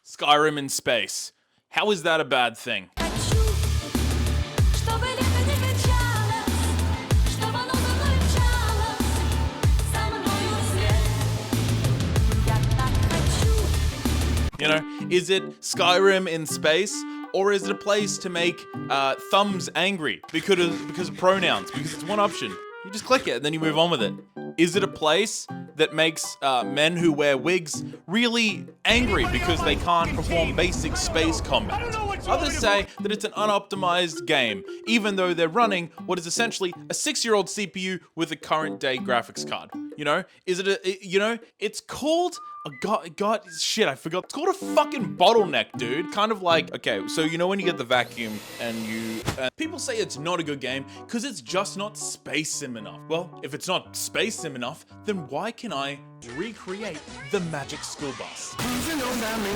Skyrim in space. How is that a bad thing? You know, is it Skyrim in space, or is it a place to make thumbs angry because of pronouns? Because it's one option. You just click it and then you move on with it. Is it a place that makes men who wear wigs really angry because they can't perform basic space combat? Others say that it's an unoptimized game, even though they're running what is essentially a 6-year-old CPU with a current day graphics card. You know, is it it's called shit, I forgot. It's called a fucking bottleneck, dude. Kind of like, okay, so you know when you get the vacuum and people say it's not a good game because it's just not space sim enough. Well, if it's not space sim enough, then why can I recreate the magic school bus?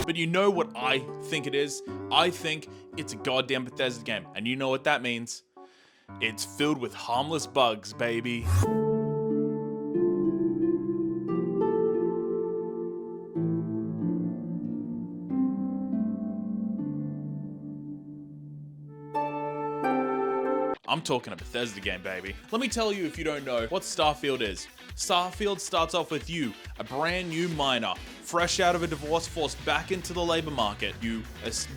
But you know what I think it is? I think it's a goddamn Bethesda game. And you know what that means? It's filled with harmless bugs, baby. I'm talking a Bethesda game, baby. Let me tell you, if you don't know, what Starfield is. Starfield starts off with you, a brand new miner, fresh out of a divorce, forced back into the labor market. You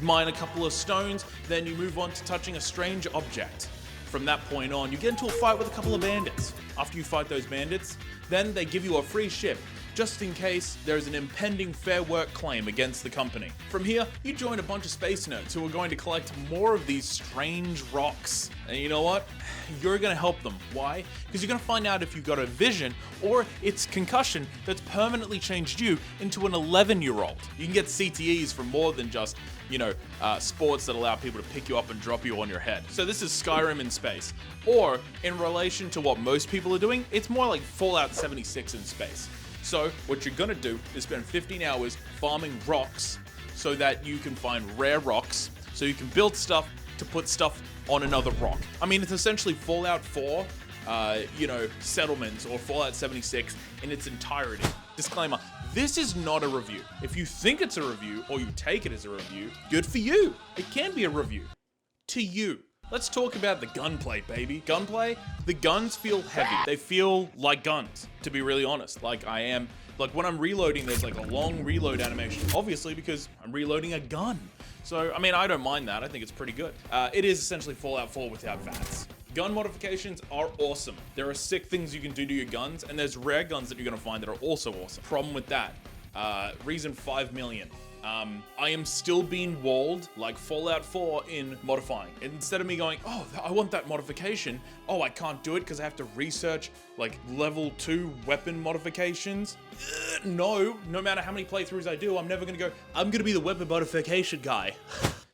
mine a couple of stones, then you move on to touching a strange object. From that point on, you get into a fight with a couple of bandits. After you fight those bandits, then they give you a free ship, just in case there's an impending Fair Work claim against the company. From here, you join a bunch of space nerds who are going to collect more of these strange rocks. And you know what? You're gonna help them. Why? Because you're gonna find out if you've got a vision or it's concussion that's permanently changed you into an 11-year-old. You can get CTEs from more than just, sports that allow people to pick you up and drop you on your head. So this is Skyrim in space. Or, in relation to what most people are doing, it's more like Fallout 76 in space. So what you're gonna do is spend 15 hours farming rocks so that you can find rare rocks, so you can build stuff to put stuff on another rock. I mean, it's essentially Fallout 4, settlements, or Fallout 76 in its entirety. Disclaimer, this is not a review. If you think it's a review, or you take it as a review, good for you. It can be a review. To you. Let's talk about the gunplay, baby. Gunplay, the guns feel heavy. They feel like guns, to be really honest. Like when I'm reloading, there's like a long reload animation, obviously because I'm reloading a gun. So, I mean, I don't mind that. I think it's pretty good. It is essentially Fallout 4 without VATS. Gun modifications are awesome. There are sick things you can do to your guns, and there's rare guns that you're gonna find that are also awesome. Problem with that, reason 5 million. I am still being walled like Fallout 4 in modifying. Instead of me going, oh, I want that modification. Oh, I can't do it because I have to research like level 2 weapon modifications. No matter how many playthroughs I do, I'm never gonna go, I'm gonna be the weapon modification guy.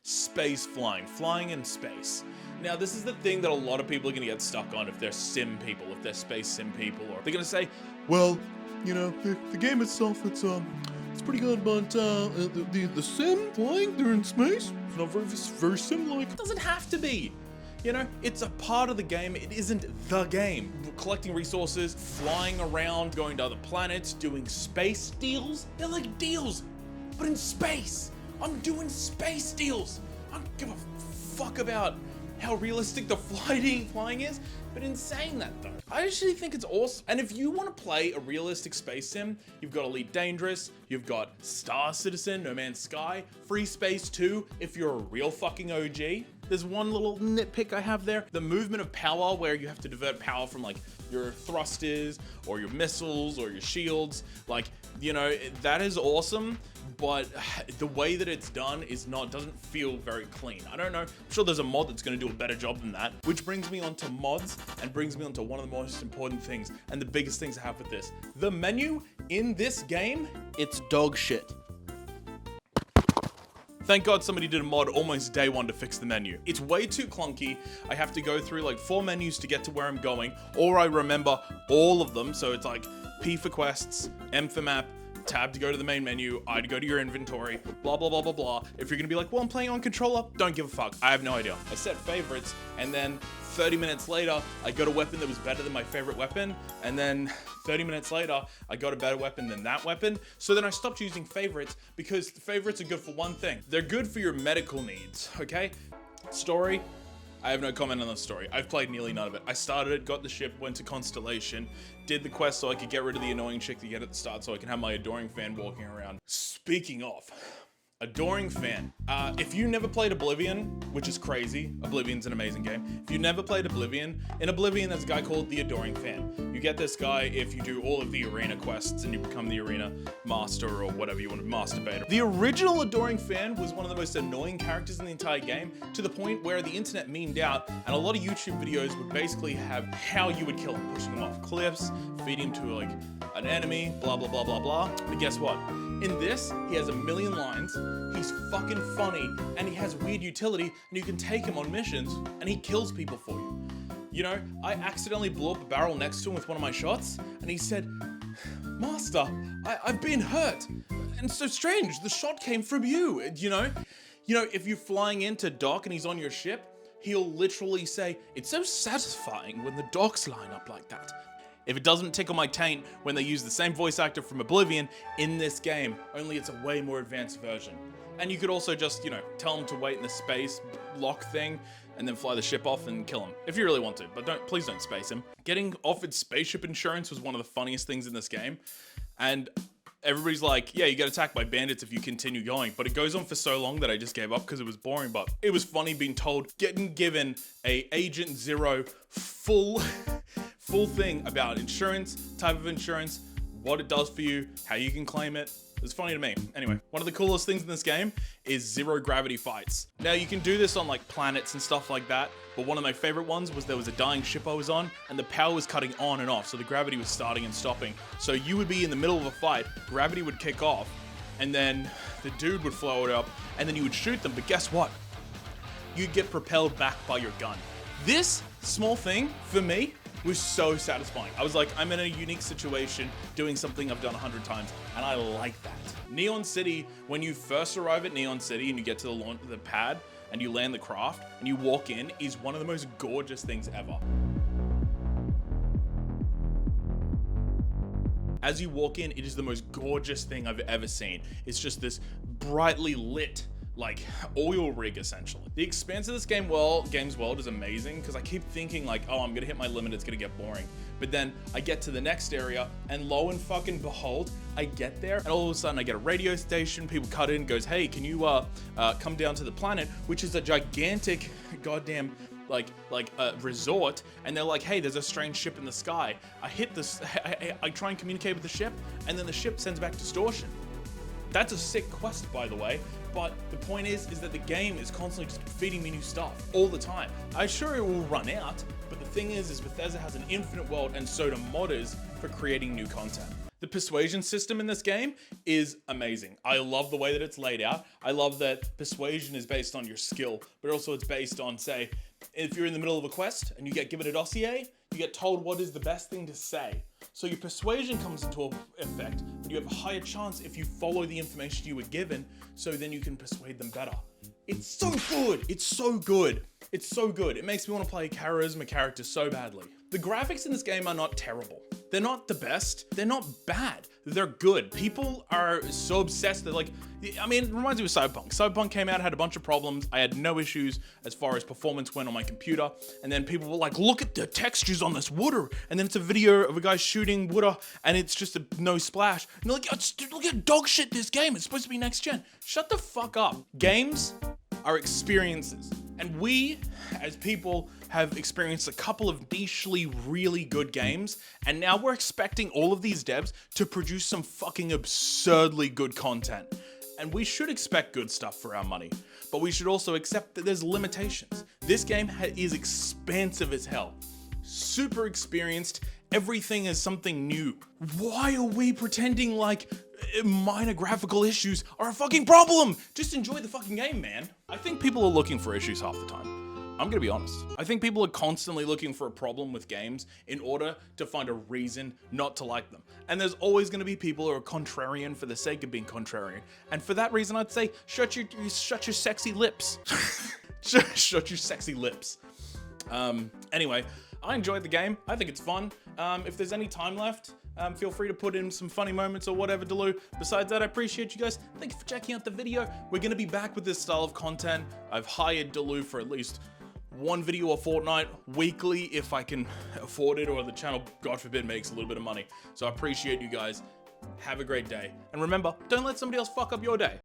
Space flying in space. Now, this is the thing that a lot of people are gonna get stuck on if they're sim people, if they're space sim people, or they're gonna say, well, the game itself, it's pretty good, but the sim flying during space, it's not very sim-like. It doesn't have to be. It's a part of the game. It isn't the game. Collecting resources, flying around, going to other planets, doing space deals. They're like deals, but in space. I'm doing space deals. I don't give a fuck about how realistic the flying is, but in saying that though, I actually think it's awesome. And if you want to play a realistic space sim, you've got Elite Dangerous, you've got Star Citizen, No Man's Sky, Free Space 2, if you're a real fucking OG. There's one little nitpick I have there. The movement of power, where you have to divert power from like your thrusters or your missiles or your shields, that is awesome. But the way that it's done doesn't feel very clean. I don't know. I'm sure there's a mod that's going to do a better job than that. Which brings me on to mods and brings me on to one of the most important things and the biggest things I have with this. The menu in this game, it's dog shit. Thank God somebody did a mod almost day one to fix the menu. It's way too clunky. I have to go through like 4 menus to get to where I'm going, or I remember all of them. So it's like P for quests, M for map, tab to go to the main menu, I to go to your inventory, blah, blah, blah, blah, blah. If you're gonna be like, well, I'm playing on controller, don't give a fuck. I have no idea. I set favorites, and then 30 minutes later, I got a weapon that was better than my favorite weapon, and then 30 minutes later, I got a better weapon than that weapon. So then I stopped using favorites because the favorites are good for one thing. They're good for your medical needs, okay? Story, I have no comment on the story. I've played nearly none of it. I started it, got the ship, went to Constellation, did the quest so I could get rid of the annoying chick to get at the start so I can have my adoring fan walking around. Speaking of, adoring fan. If you never played Oblivion, which is crazy, Oblivion's an amazing game. If you never played Oblivion, in Oblivion there's a guy called the Adoring Fan. You get this guy if you do all of the arena quests and you become the arena master or whatever you want to masturbator. The original Adoring Fan was one of the most annoying characters in the entire game, to the point where the internet memed out and a lot of YouTube videos would basically have how you would kill him, pushing him off cliffs, feeding him to like an enemy, blah, blah, blah, blah, blah. But guess what? In this, he has a million lines, he's fucking funny, and he has weird utility, and you can take him on missions, and he kills people for you. You know, I accidentally blew up a barrel next to him with one of my shots, and he said, Master, I've been hurt. And so strange, the shot came from you, you know? If you're flying into dock and he's on your ship, he'll literally say, it's so satisfying when the docks line up like that. If it doesn't tickle my taint when they use the same voice actor from Oblivion in this game, only it's a way more advanced version. And you could also just, tell him to wait in the space lock thing and then fly the ship off and kill him, if you really want to, but please don't space him. Getting offered spaceship insurance was one of the funniest things in this game, and everybody's like, yeah, you get attacked by bandits if you continue going, but it goes on for so long that I just gave up because it was boring. But it was funny being told, getting given a Agent Zero full thing about insurance, type of insurance, what it does for you, how you can claim it. It's funny to me. Anyway, one of the coolest things in this game is zero gravity fights. Now you can do this on like planets and stuff like that, but one of my favorite ones was there was a dying ship I was on and the power was cutting on and off, so the gravity was starting and stopping. So you would be in the middle of a fight, gravity would kick off, and then the dude would float up, and then you would shoot them, but guess what? You'd get propelled back by your gun. This small thing, for me, was so satisfying. I was like, I'm in a unique situation doing something I've done 100 times, and I like that. Neon City, when you first arrive at Neon City and you get to the pad and you land the craft and you walk in, is one of the most gorgeous things ever. As you walk in, it is the most gorgeous thing I've ever seen. It's just this brightly lit, like oil rig essentially. The expanse of this game's world is amazing because I keep thinking like, oh, I'm gonna hit my limit, it's gonna get boring. But then I get to the next area and lo and fucking behold, I get there and all of a sudden I get a radio station, people cut in, goes, hey, can you come down to the planet, which is a gigantic goddamn resort, and they're like, hey, there's a strange ship in the sky. I hit this, I try and communicate with the ship, and then the ship sends back distortion. That's a sick quest, by the way. But the point is that the game is constantly just feeding me new stuff all the time. I'm sure it will run out, but the thing is Bethesda has an infinite world, and so do modders for creating new content. The persuasion system in this game is amazing. I love the way that it's laid out. I love that persuasion is based on your skill, but also it's based on, say, if you're in the middle of a quest and you get given a dossier, you get told what is the best thing to say. So your persuasion comes into effect, and you have a higher chance if you follow the information you were given, so then you can persuade them better. It's so good. It's so good. It's so good. It makes me want to play a charisma character so badly. The graphics in this game are not terrible. They're not the best. They're not bad. They're good. People are so obsessed. They're like, I mean, it reminds me of Cyberpunk. Cyberpunk came out, had a bunch of problems. I had no issues as far as performance went on my computer. And then people were like, look at the textures on this water. And then it's a video of a guy shooting water and it's just no splash. And they're like, look at dog shit this game. It's supposed to be next gen. Shut the fuck up. Games are experiences. And we, as people, have experienced a couple of nichely really good games, and now we're expecting all of these devs to produce some fucking absurdly good content. And we should expect good stuff for our money, but we should also accept that there's limitations. This game is expansive as hell. Super experienced, everything is something new. Why are we pretending like minor graphical issues are a fucking problem? Just enjoy the fucking game, man. I think people are looking for issues half the time. I'm gonna be honest. I think people are constantly looking for a problem with games in order to find a reason not to like them. And there's always gonna be people who are contrarian for the sake of being contrarian. And for that reason, I'd say, shut your sexy lips. Shut your sexy lips. Anyway, I enjoyed the game. I think it's fun. If there's any time left, feel free to put in some funny moments or whatever, Delu. Besides that, I appreciate you guys. Thank you for checking out the video. We're gonna be back with this style of content. I've hired Delu for at least one video a fortnight, weekly if I can afford it, or the channel, God forbid, makes a little bit of money. So I appreciate you guys. Have a great day. And remember, don't let somebody else fuck up your day.